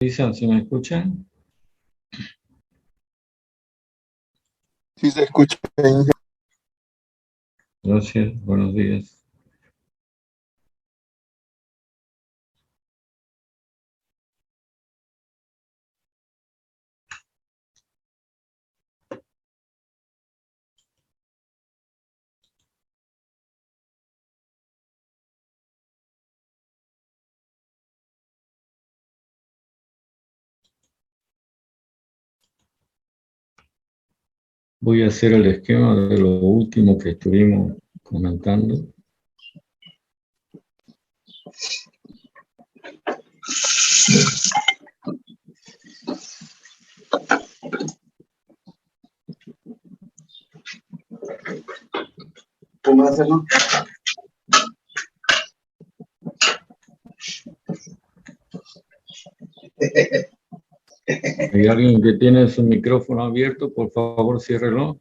Avisan si me escuchan. Sí se escucha, Inge. Gracias, buenos días. Voy a hacer el esquema de lo último que estuvimos comentando. ¿Cómo hacerlo? ¿Hay alguien que tiene su micrófono abierto? Por favor, ciérrelo.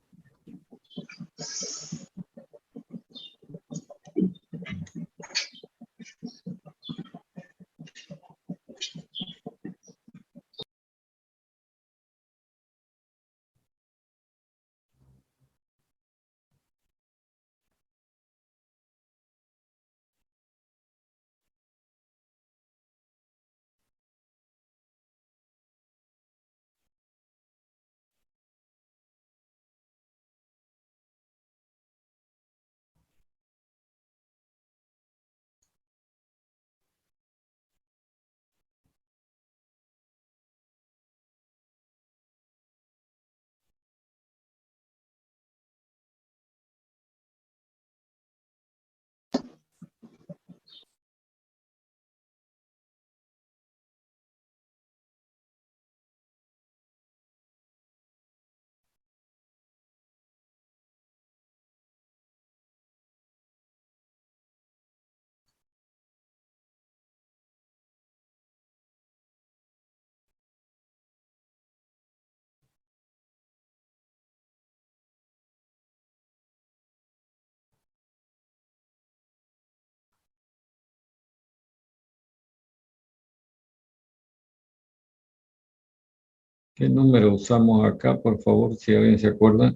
¿Qué número usamos acá? Por favor, si alguien se acuerda,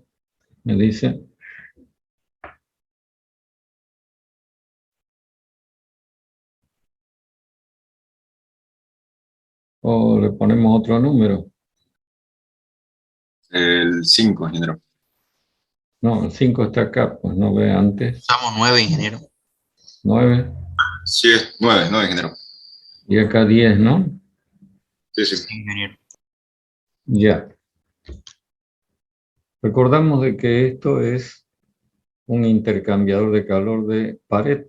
me dice. O le ponemos otro número. El 5, ingeniero. No, el 5 está acá, pues no ve antes. Usamos 9, ingeniero. 9. Sí, es 9, ingeniero. Y acá 10, ¿no? Sí, sí. Sí, ingeniero. Ya. Recordamos de que esto es un intercambiador de calor de pared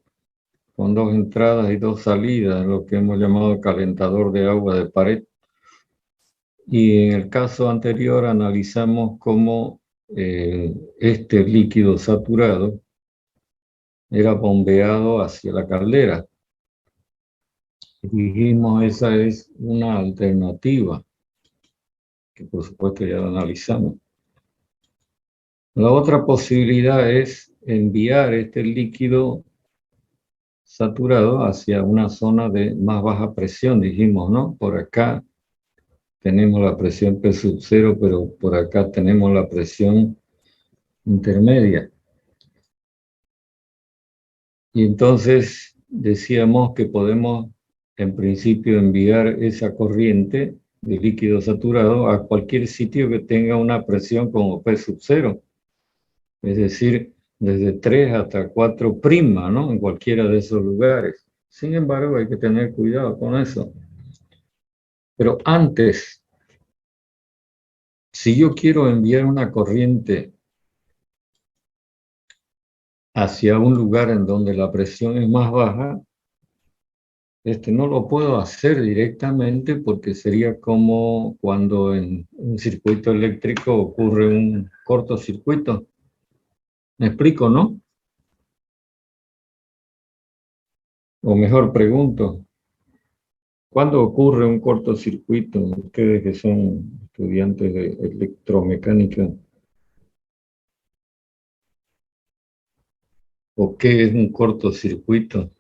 con dos entradas y dos salidas, lo que hemos llamado calentador de agua de pared. Y en el caso anterior analizamos cómo este líquido saturado era bombeado hacia la caldera. Y dijimos esa es una alternativa, que por supuesto ya la analizamos. La otra posibilidad es enviar este líquido saturado hacia una zona de más baja presión, dijimos, ¿no? Por acá tenemos la presión P sub 0, pero por acá tenemos la presión intermedia. Y entonces decíamos que podemos, en principio, enviar esa corriente de líquido saturado a cualquier sitio que tenga una presión como P sub 0, es decir, desde 3 hasta 4 prima, ¿no? En cualquiera de esos lugares. Sin embargo, hay que tener cuidado con eso. Pero antes, si yo quiero enviar una corriente hacia un lugar en donde la presión es más baja, no lo puedo hacer directamente porque sería como cuando en un circuito eléctrico ocurre un cortocircuito. ¿Me explico, no? O mejor pregunto, ¿cuándo ocurre un cortocircuito? Ustedes que son estudiantes de electromecánica, ¿o qué es un cortocircuito?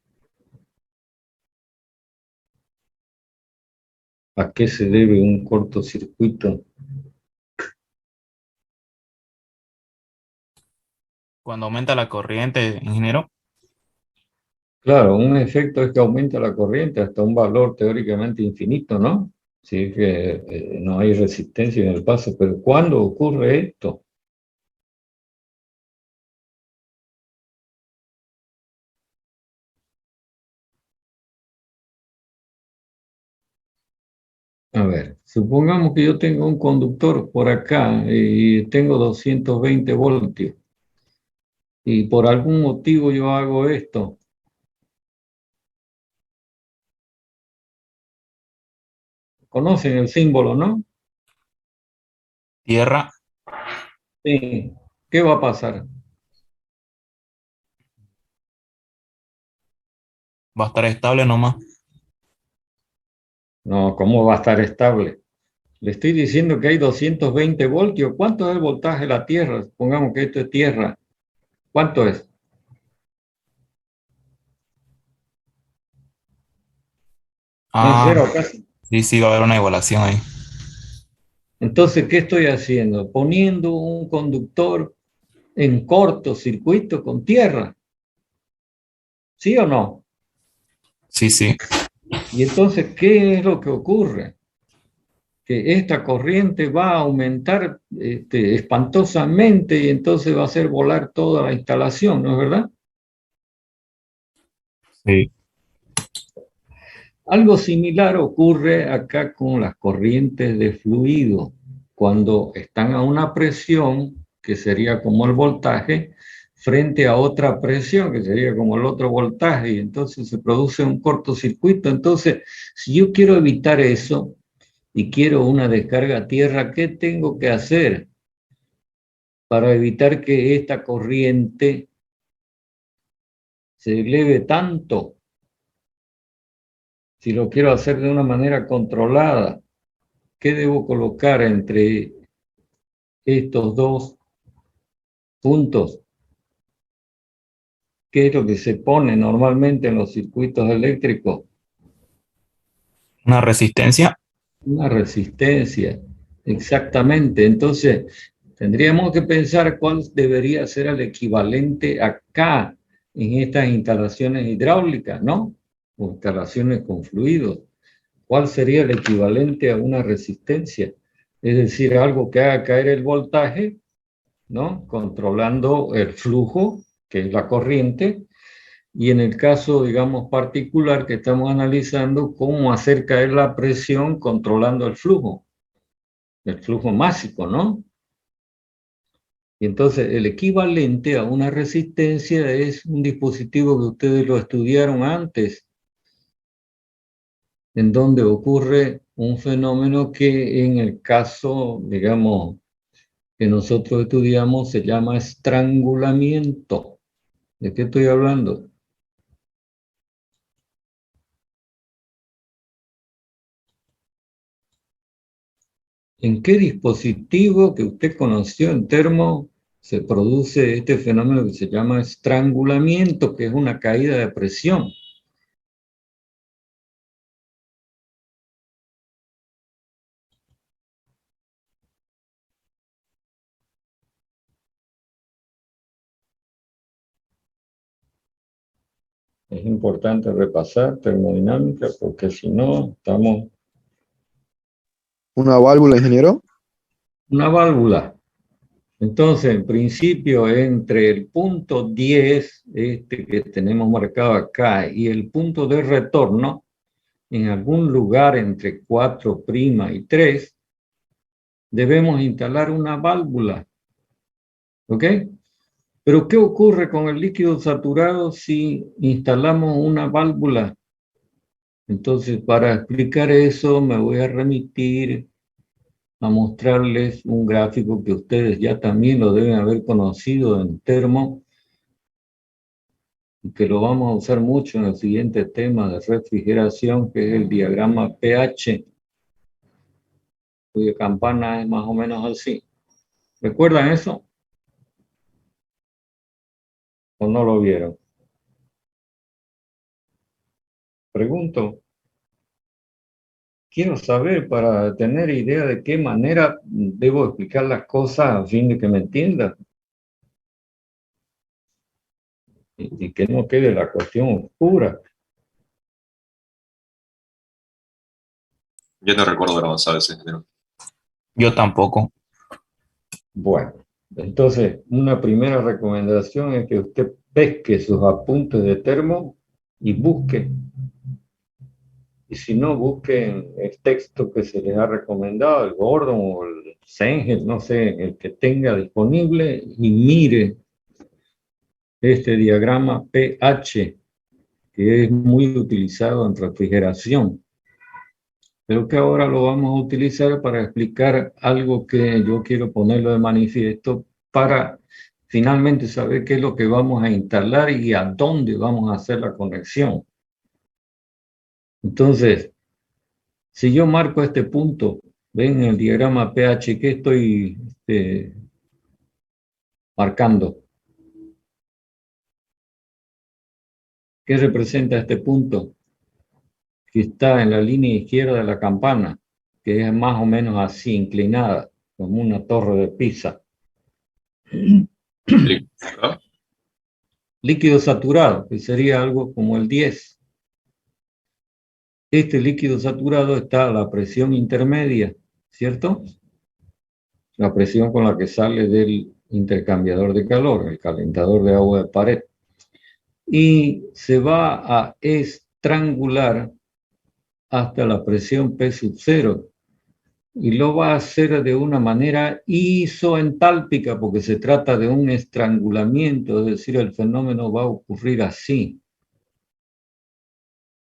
¿A qué se debe un cortocircuito? Cuando aumenta la corriente, ingeniero. Claro, un efecto es que aumenta la corriente hasta un valor teóricamente infinito, ¿no? Sí, que no hay resistencia en el paso, pero ¿cuándo ocurre esto? A ver, supongamos que yo tengo un conductor por acá y tengo 220 voltios y por algún motivo yo hago esto. ¿Conocen el símbolo, no? Tierra Sí. ¿Qué va a pasar? va a estar estable nomás. No, ¿cómo va a estar estable? Le estoy diciendo que hay 220 voltios. ¿Cuánto es el voltaje de la Tierra? Supongamos que esto es Tierra. ¿Cuánto es? ¿En Ah, cero casi? sí, sí, va a haber una igualación ahí. Entonces, ¿qué estoy haciendo? Poniendo un conductor en cortocircuito con tierra. ¿Sí o no? Sí, sí. Y entonces, ¿qué es lo que ocurre? Que esta corriente va a aumentar espantosamente y entonces va a hacer volar toda la instalación, ¿no es verdad? Sí. Algo similar ocurre acá con las corrientes de fluido. Cuando están a una presión, que sería como el voltaje, frente a otra presión, que sería como el otro voltaje, y entonces se produce un cortocircuito. Entonces, si yo quiero evitar eso y quiero una descarga a tierra, ¿qué tengo que hacer para evitar que esta corriente se eleve tanto? Si lo quiero hacer de una manera controlada, ¿qué debo colocar entre estos dos puntos? ¿Qué es lo que se pone normalmente en los circuitos eléctricos? Una resistencia. Una resistencia, exactamente. Entonces, tendríamos que pensar cuál debería ser el equivalente acá en estas instalaciones hidráulicas, ¿no? O instalaciones con fluidos. ¿Cuál sería el equivalente a una resistencia? Es decir, algo que haga caer el voltaje, ¿no? Controlando el flujo, que es la corriente, y en el caso, digamos, particular que estamos analizando, cómo hacer caer la presión controlando el flujo másico, ¿no? Y entonces el equivalente a una resistencia es un dispositivo que ustedes lo estudiaron antes, en donde ocurre un fenómeno que en el caso, digamos, que nosotros estudiamos se llama estrangulamiento. ¿De qué estoy hablando? ¿En qué dispositivo que usted conoció en termo se produce este fenómeno que se llama estrangulamiento, que es una caída de presión? Es importante repasar termodinámica porque si no, estamos... ¿Una válvula, ingeniero? Una válvula. Entonces, en principio, entre el punto 10, este que tenemos marcado acá, y el punto de retorno, en algún lugar entre 4' y 3, debemos instalar una válvula. ¿Ok? Pero ¿qué ocurre con el líquido saturado si instalamos una válvula? Entonces, para explicar eso, me voy a remitir a mostrarles un gráfico que ustedes ya también lo deben haber conocido en termo y que lo vamos a usar mucho en el siguiente tema de refrigeración, que es el diagrama pH, cuya campana es más o menos así. ¿Recuerdan eso o no lo vieron? Pregunto. quiero saber para tener idea de qué manera debo explicar las cosas a fin de que me entiendan y que no quede la cuestión oscura. Yo no recuerdo haber avanzado ese ingeniero. Yo tampoco. Bueno, entonces una primera recomendación es que usted pesque sus apuntes de termo y busque. Y si no, busquen el texto que se les ha recomendado, el Gordon o el Sengel, no sé, el que tenga disponible, y mire este diagrama pH, que es muy utilizado en refrigeración, pero que ahora lo vamos a utilizar para explicar algo que yo quiero ponerlo de manifiesto para finalmente saber qué es lo que vamos a instalar y a dónde vamos a hacer la conexión. Entonces, si yo marco este punto, ven en el diagrama pH que estoy marcando. ¿Qué representa este punto? Que está en la línea izquierda de la campana, que es más o menos así, inclinada, como una torre de Pisa. ¿Ah? Líquido saturado, que sería algo como el 10. Este líquido saturado está a la presión intermedia, ¿cierto? La presión con la que sale del intercambiador de calor, el calentador de agua de pared. Y se va a estrangular hasta la presión P sub 0. Y lo va a hacer de una manera isoentálpica, porque se trata de un estrangulamiento, es decir, el fenómeno va a ocurrir así,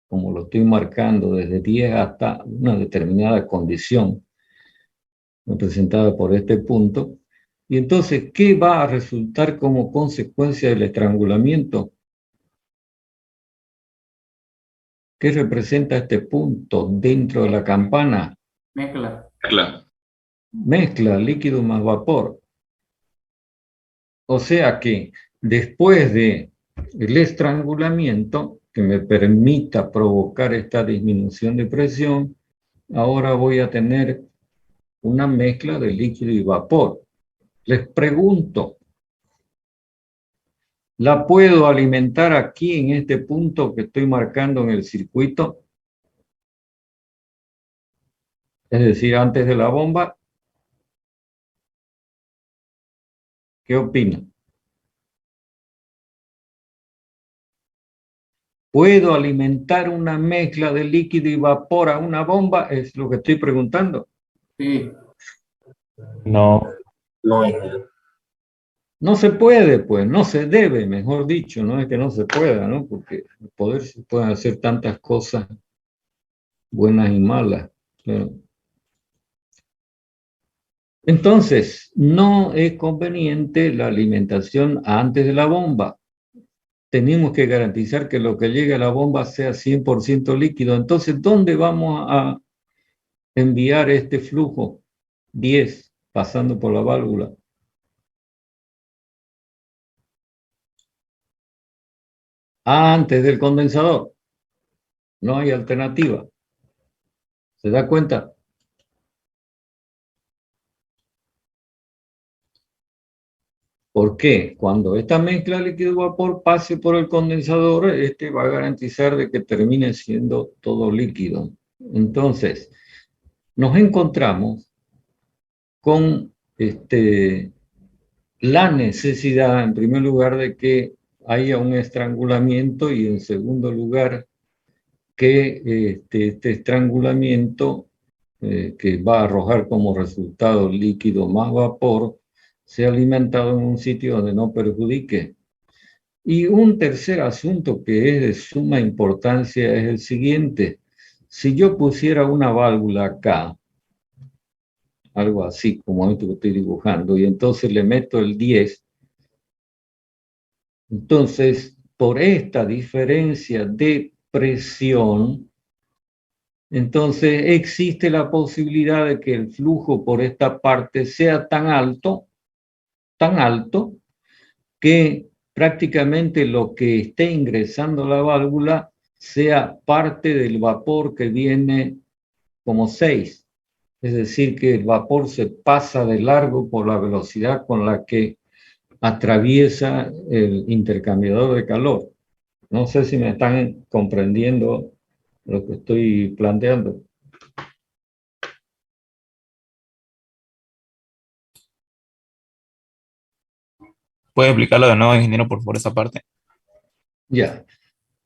como lo estoy marcando, desde 10 hasta una determinada condición, representada por este punto. Y entonces, ¿qué va a resultar como consecuencia del estrangulamiento? ¿Qué representa este punto dentro de la campana? Mezcla. Mezcla líquido más vapor. O sea que después de el estrangulamiento, que me permita provocar esta disminución de presión, ahora voy a tener una mezcla de líquido y vapor. Les pregunto, ¿la puedo alimentar aquí en este punto que estoy marcando en el circuito? Es decir, antes de la bomba. ¿Qué opinan? ¿Puedo alimentar una mezcla de líquido y vapor a una bomba? Es lo que estoy preguntando. Sí. No. No se puede, pues, no se debe, mejor dicho, no es que no se pueda, ¿no? Porque el poder se pueden hacer tantas cosas buenas y malas. Pero... Entonces, no es conveniente la alimentación antes de la bomba. Tenemos que garantizar que lo que llegue a la bomba sea 100% líquido. Entonces, ¿dónde vamos a enviar este flujo? 10, pasando por la válvula. Antes del condensador. No hay alternativa. ¿Se da cuenta? ¿Por qué? Cuando esta mezcla líquido-vapor pase por el condensador, este va a garantizar de que termine siendo todo líquido. Entonces, nos encontramos con la necesidad, en primer lugar, de que haya un estrangulamiento y, en segundo lugar, que este estrangulamiento que va a arrojar como resultado líquido más vapor sea alimentado en un sitio donde no perjudique. Y un tercer asunto que es de suma importancia es el siguiente. Si yo pusiera una válvula acá, algo así como esto que estoy dibujando, y entonces le meto el 10, entonces por esta diferencia de presión, entonces existe la posibilidad de que el flujo por esta parte sea tan alto, que prácticamente lo que esté ingresando a la válvula sea parte del vapor que viene como 6. Es decir, que el vapor se pasa de largo por la velocidad con la que atraviesa el intercambiador de calor. No sé si me están comprendiendo lo que estoy planteando. ¿Puede explicarlo de nuevo, ingeniero, por favor, esa parte? Ya.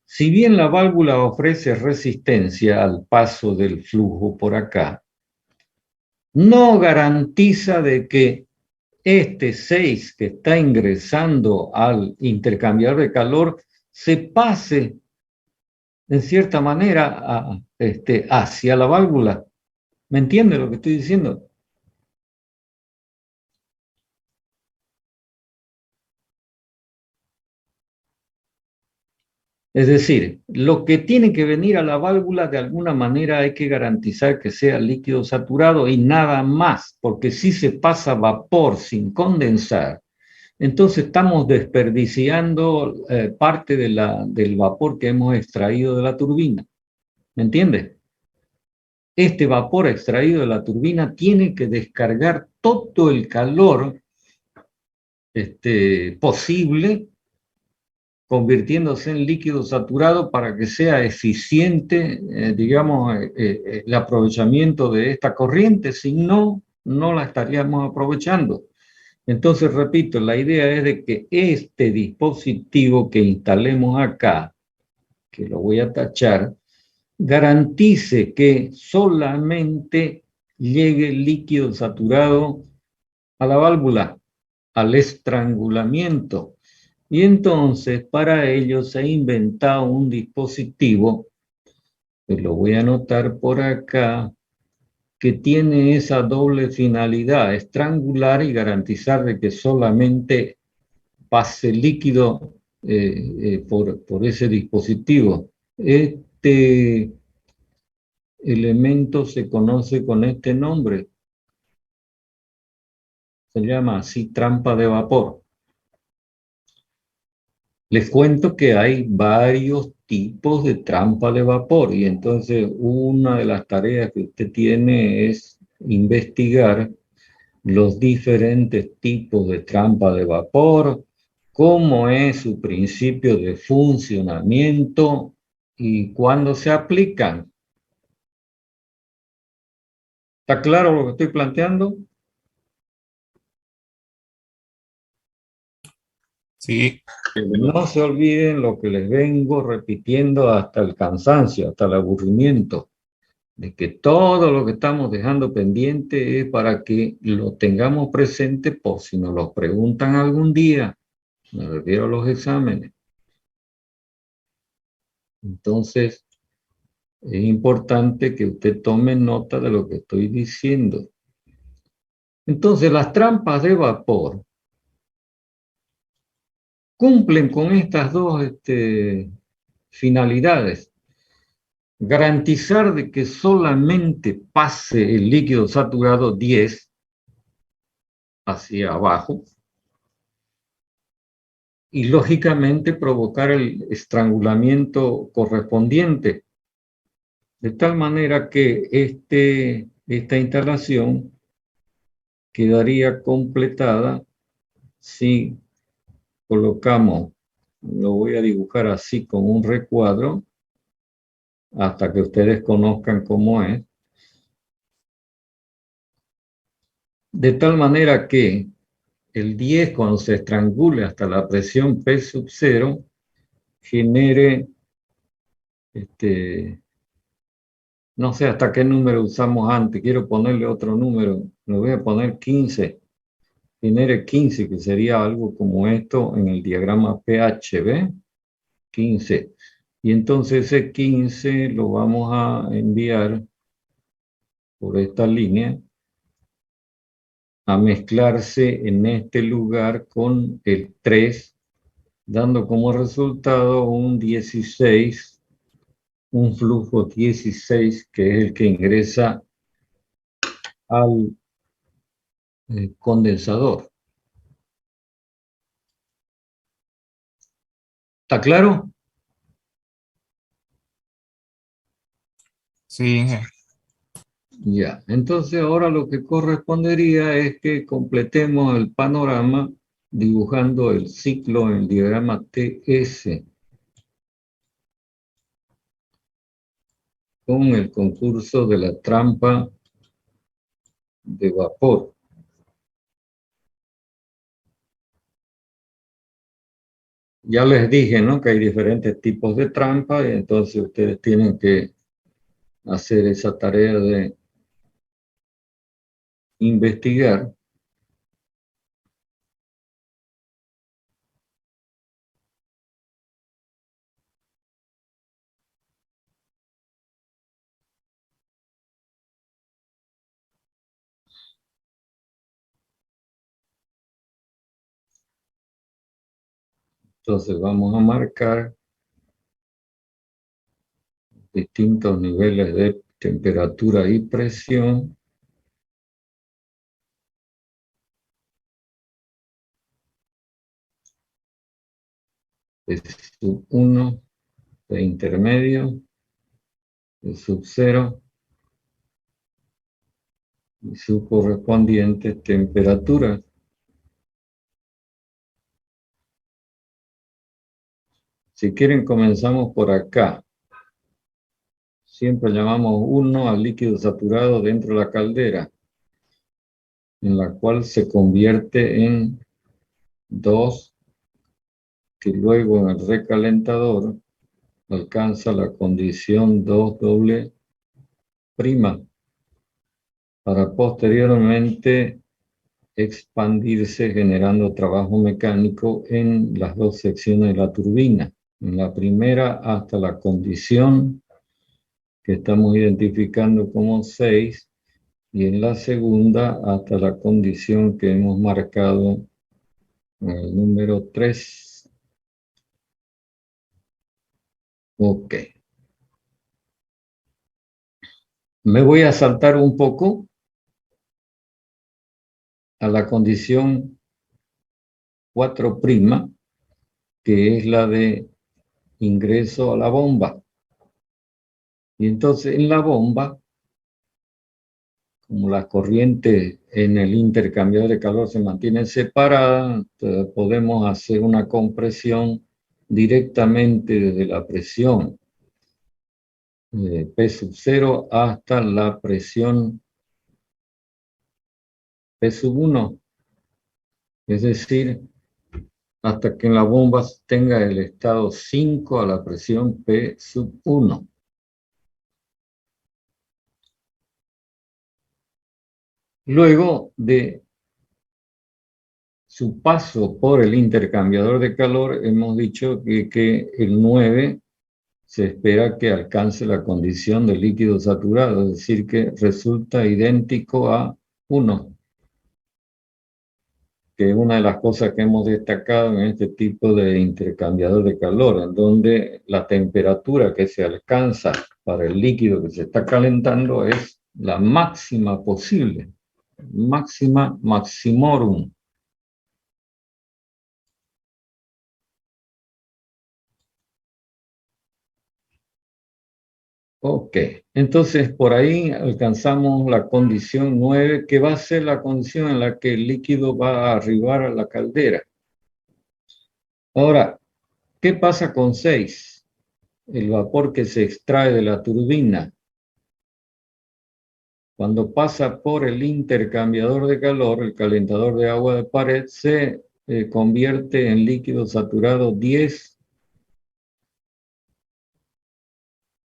Si bien la válvula ofrece resistencia al paso del flujo por acá, no garantiza de que este 6 que está ingresando al intercambiador de calor se pase en cierta manera hacia la válvula. ¿Me entiende lo que estoy diciendo? Es decir, lo que tiene que venir a la válvula de alguna manera hay que garantizar que sea líquido saturado y nada más, porque si se pasa vapor sin condensar, entonces estamos desperdiciando parte del vapor que hemos extraído de la turbina. ¿Me entiende? Este vapor extraído de la turbina tiene que descargar todo el calor posible, convirtiéndose en líquido saturado para que sea eficiente, digamos, el aprovechamiento de esta corriente. Si no, no la estaríamos aprovechando. Entonces, repito, la idea es de que este dispositivo que instalemos acá, que lo voy a tachar, garantice que solamente llegue el líquido saturado a la válvula, al estrangulamiento. Y entonces, para ello se ha inventado un dispositivo, que lo voy a anotar por acá, que tiene esa doble finalidad, estrangular y garantizar de que solamente pase líquido por ese dispositivo. Este elemento se conoce con este nombre, se llama así trampa de vapor. Les cuento que hay varios tipos de trampa de vapor y entonces una de las tareas que usted tiene es investigar los diferentes tipos de trampa de vapor, cómo es su principio de funcionamiento y cuándo se aplican. ¿Está claro lo que estoy planteando? Sí, No se olviden lo que les vengo repitiendo hasta el cansancio, hasta el aburrimiento, de que todo lo que estamos dejando pendiente es para que lo tengamos presente por si nos lo preguntan algún día. Me refiero a los exámenes. Entonces, es importante que usted tome nota de lo que estoy diciendo. Entonces, las trampas de vapor cumplen con estas dos finalidades. Garantizar de que solamente pase el líquido saturado 10 hacia abajo y lógicamente provocar el estrangulamiento correspondiente, de tal manera que esta instalación quedaría completada si colocamos, lo voy a dibujar así con un recuadro, hasta que ustedes conozcan cómo es, de tal manera que el 10 cuando se estrangule hasta la presión P sub 0 genere, no sé hasta qué número usamos antes, quiero ponerle otro número, le voy a poner 15, genere 15, que sería algo como esto en el diagrama pH, ¿ve? 15. Y entonces ese 15 lo vamos a enviar por esta línea a mezclarse en este lugar con el 3, dando como resultado un 16, un flujo 16, que es el que ingresa al condensador. ¿Está claro? sí, ingeniero. Ya, entonces ahora lo que correspondería es que completemos el panorama dibujando el ciclo en el diagrama TS con el concurso de la trampa de vapor. Ya les dije, ¿no?, que hay diferentes tipos de trampa y entonces ustedes tienen que hacer esa tarea de investigar. Entonces vamos a marcar distintos niveles de temperatura y presión. De sub 1, de intermedio, de sub 0 y su correspondiente temperatura. Si quieren comenzamos por acá. Siempre llamamos 1 al líquido saturado dentro de la caldera, en la cual se convierte en 2, que luego en el recalentador alcanza la condición 2 doble prima, para posteriormente expandirse generando trabajo mecánico en las dos secciones de la turbina. En la primera hasta la condición que estamos identificando como 6 y en la segunda hasta la condición que hemos marcado en el número 3. Ok. Me voy a saltar un poco a la condición 4', que es la de ingreso a la bomba. Y entonces en la bomba, como las corrientes en el intercambiador de calor se mantienen separadas, podemos hacer una compresión directamente desde la presión P sub 0 hasta la presión P sub 1. Es decir, hasta que en la bomba tenga el estado 5 a la presión P sub 1. Luego de su paso por el intercambiador de calor, hemos dicho que el 9 se espera que alcance la condición de líquido saturado, es decir, que resulta idéntico a 1, que es una de las cosas que hemos destacado en este tipo de intercambiador de calor, en donde la temperatura que se alcanza para el líquido que se está calentando es la máxima posible, máxima maximorum. Ok, entonces por ahí alcanzamos la condición 9, que va a ser la condición en la que el líquido va a arribar a la caldera. Ahora, ¿qué pasa con 6? El vapor que se extrae de la turbina. Cuando pasa por el intercambiador de calor, el calentador de agua de pared, se convierte en líquido saturado 10,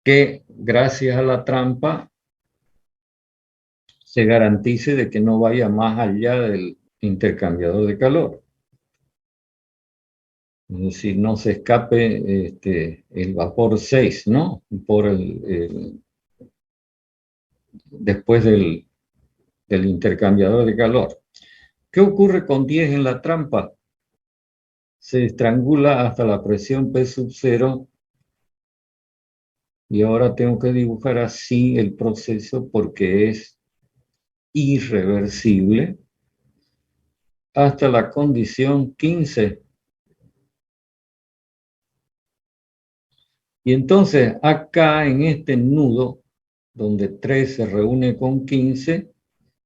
que gracias a la trampa se garantice de que no vaya más allá del intercambiador de calor. Es decir, no se escape el vapor 6, ¿no? Por después del intercambiador de calor. ¿Qué ocurre con 10 en la trampa? Se estrangula hasta la presión P sub 0 y ahora tengo que dibujar así el proceso porque es irreversible hasta la condición 15. Y entonces acá en este nudo donde 3 se reúne con 15,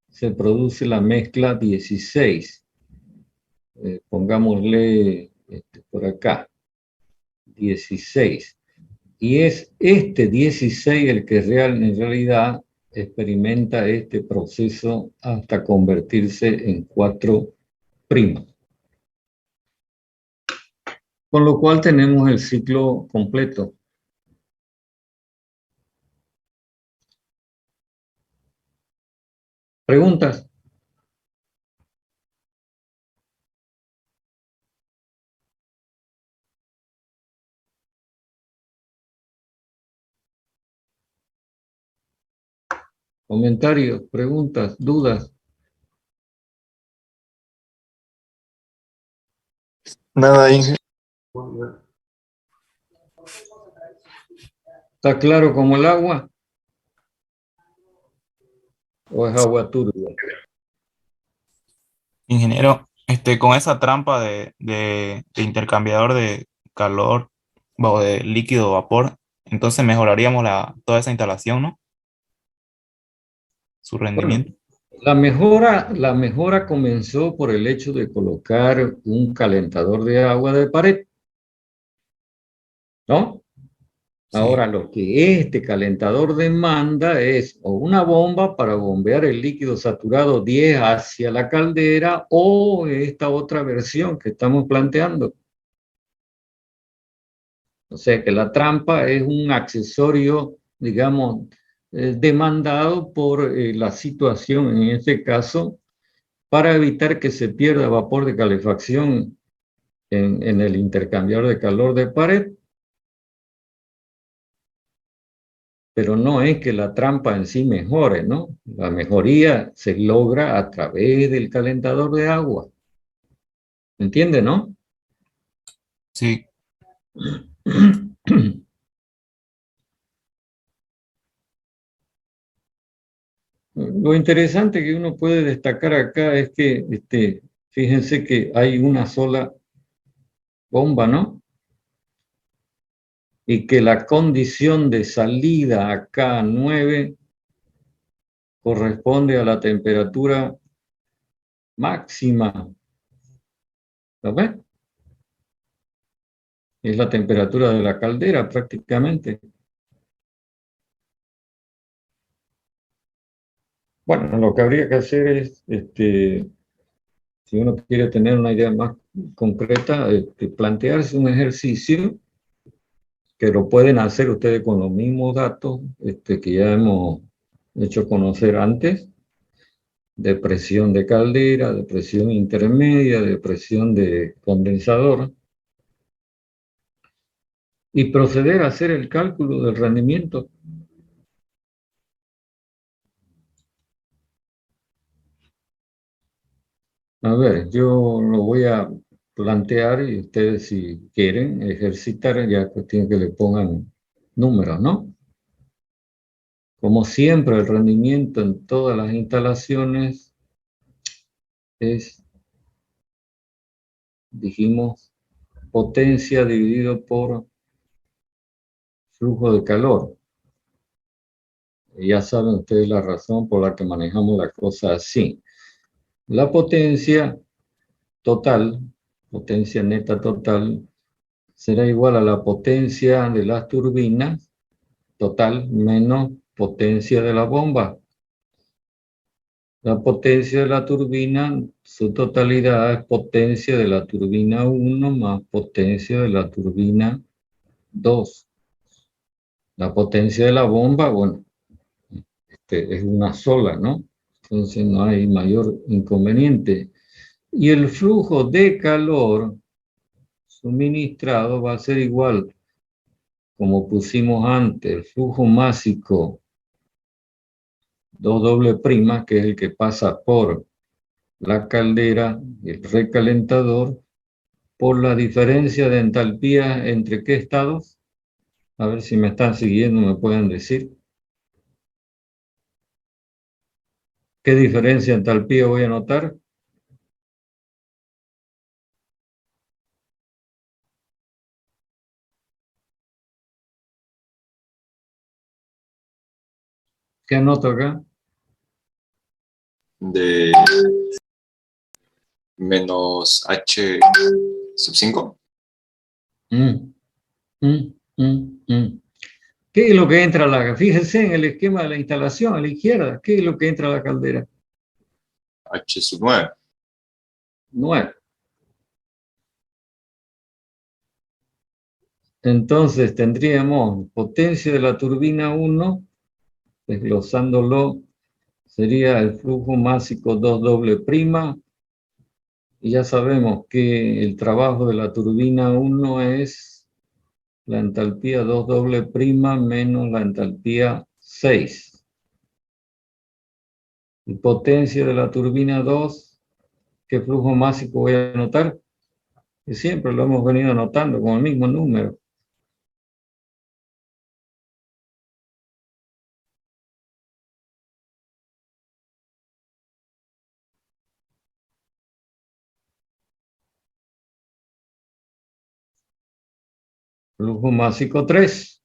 se produce la mezcla 16. Pongámosle por acá, 16. Y es este 16 el que en realidad experimenta este proceso hasta convertirse en 4'. Con lo cual tenemos el ciclo completo. ¿Preguntas? ¿Comentarios? ¿Preguntas? ¿Dudas? Nada, Inge. ¿Está claro como el agua? ¿O es agua turbia? Ingeniero, con esa trampa de intercambiador de calor o de líquido vapor, entonces mejoraríamos toda esa instalación, ¿no? Su Bueno, rendimiento. la mejora comenzó por el hecho de colocar un calentador de agua de pared, ¿no? Sí, Ahora, lo que este calentador demanda es o una bomba para bombear el líquido saturado 10 hacia la caldera o esta otra versión que estamos planteando. O sea que la trampa es un accesorio, digamos, demandado por la situación en este caso para evitar que se pierda vapor de calefacción en el intercambiador de calor de pared, pero no es que la trampa en sí mejore, ¿no? La mejoría se logra a través del calentador de agua. ¿Entiende, no? sí, Lo interesante que uno puede destacar acá es que, fíjense que hay una sola bomba, ¿no? Y que la condición de salida acá 9 corresponde a la temperatura máxima. ¿Lo ves? Es la temperatura de la caldera prácticamente. Bueno, lo que habría que hacer es, si uno quiere tener una idea más concreta, plantearse un ejercicio que lo pueden hacer ustedes con los mismos datos que ya hemos hecho conocer antes, de presión de caldera, de presión intermedia, de presión de condensador, y proceder a hacer el cálculo del rendimiento. A ver, yo lo voy a plantear y ustedes si quieren ejercitar, ya cuestión que le pongan números, ¿no? Como siempre, el rendimiento en todas las instalaciones es, dijimos, potencia dividido por flujo de calor. Ya saben ustedes la razón por la que manejamos la cosa así. La total, potencia neta total, será igual a la potencia de las turbinas total menos potencia de la bomba. La potencia de la turbina, su totalidad es potencia de la turbina 1 más potencia de la turbina 2. La potencia de la bomba, bueno, es una sola, ¿no? Entonces no hay mayor inconveniente. Y el flujo de calor suministrado va a ser igual, como pusimos antes, el flujo másico 2 doble prima, que es el que pasa por la caldera y el recalentador, por la diferencia de entalpía entre qué estados. A ver si me están siguiendo, me pueden decir. ¿Qué diferencia de entalpía voy a notar? ¿Qué anoto acá? De menos H sub 5. Mm, mm, mm. ¿Qué es lo que entra a la... Fíjense en el esquema de la instalación a la izquierda. ¿Qué es lo que entra a la caldera? H sub 9. 9. Entonces tendríamos potencia de la turbina 1, desglosándolo, sería el flujo másico 2 doble prima, y ya sabemos que el trabajo de la turbina 1 es la entalpía 2 doble prima menos la entalpía 6. Y potencia de la turbina 2, ¿qué flujo másico voy a anotar? Que siempre lo hemos venido anotando con el mismo número. Flujo másico 3.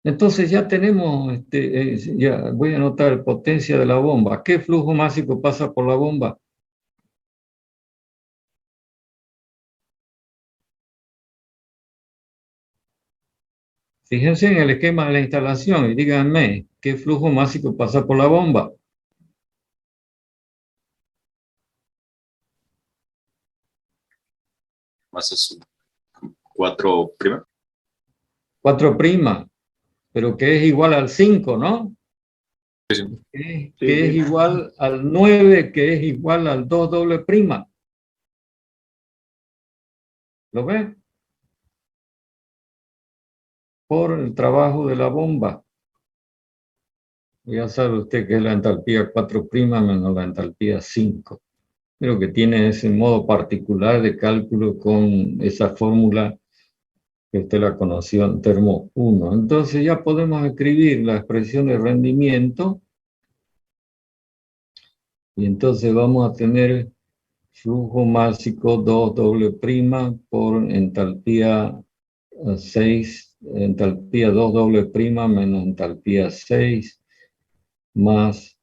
Entonces ya tenemos, ya voy a anotar potencia de la bomba. ¿Qué flujo másico pasa por la bomba? Fíjense en el esquema de la instalación y díganme, ¿qué flujo másico pasa por la bomba? Masa sub 4 prima. 4 prima, pero que es igual al 5, ¿no? Que es igual al 9, que es igual al 2 doble prima. ¿Lo ve? Por el trabajo de la bomba. Ya sabe usted que es la entalpía 4 prima menos la entalpía 5. Pero que tiene ese modo particular de cálculo con esa fórmula que usted la conoció en termo 1. Entonces ya podemos escribir la expresión de rendimiento y entonces vamos a tener flujo másico 2 doble prima por entalpía 6, entalpía 2 doble prima menos entalpía 6 más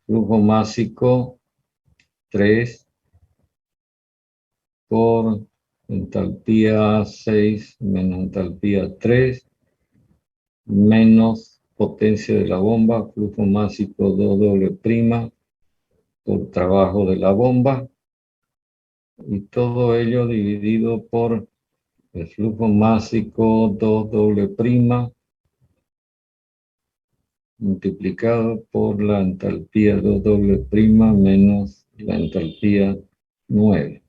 flujo másico 3 por entalpía 6 menos entalpía 3 menos potencia de la bomba, flujo másico 2 doble prima por trabajo de la bomba, y todo ello dividido por el flujo másico 2 doble prima multiplicado por la entalpía 2 doble prima menos la entalpía 9.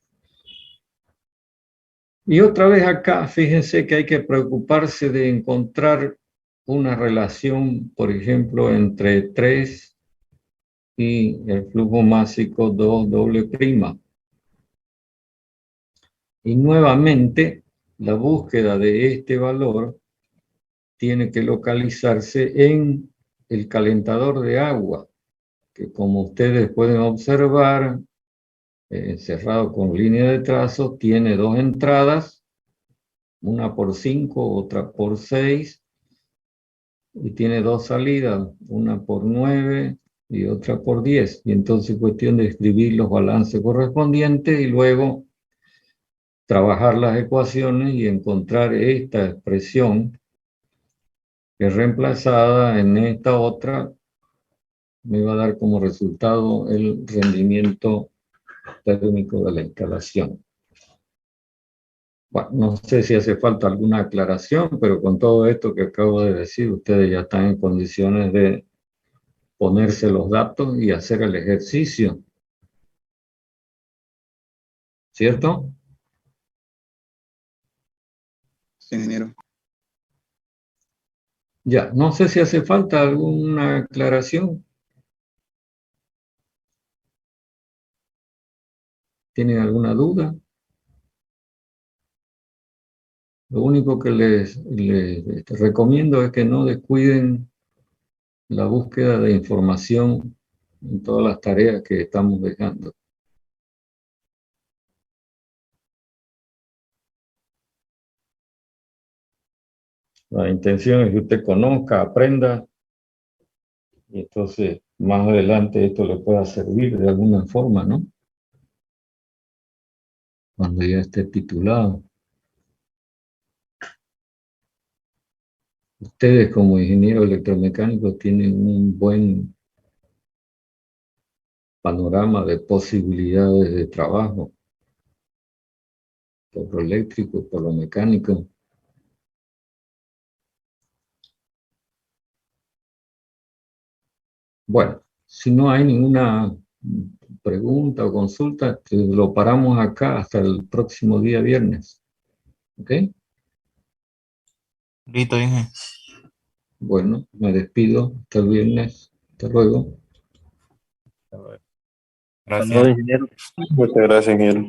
Y otra vez acá, fíjense que hay que preocuparse de encontrar una relación, por ejemplo, entre 3 y el flujo másico 2 doble prima. Y nuevamente, la búsqueda de este valor tiene que localizarse en el calentador de agua, que como ustedes pueden observar, cerrado con línea de trazo, tiene dos entradas, una por 5, otra por 6, y tiene dos salidas, una por 9 y otra por 10. Y entonces cuestión de escribir los balances correspondientes y luego trabajar las ecuaciones y encontrar esta expresión que reemplazada en esta otra me va a dar como resultado el rendimiento térmico de la instalación. Bueno, no sé si hace falta alguna aclaración, pero con todo esto que acabo de decir, ustedes ya están en condiciones de ponerse los datos y hacer el ejercicio, ¿cierto? Sí, ingeniero. Ya, no sé si hace falta alguna aclaración. ¿Tienen alguna duda? Lo único que les recomiendo es que no descuiden la búsqueda de información en todas las tareas que estamos dejando. La intención es que usted conozca, aprenda, y entonces más adelante esto le pueda servir de alguna forma, ¿no? Cuando ya esté titulado. Ustedes como ingenieros electromecánicos tienen un buen panorama de posibilidades de trabajo, por lo eléctrico, por lo mecánico. Bueno, si no hay ninguna pregunta o consulta, lo paramos acá hasta el próximo día viernes. ¿Ok? Listo, Inge. Bueno, me despido. Hasta el viernes. Hasta luego. Gracias. Saludos, ingeniero. Muchas gracias, ingeniero.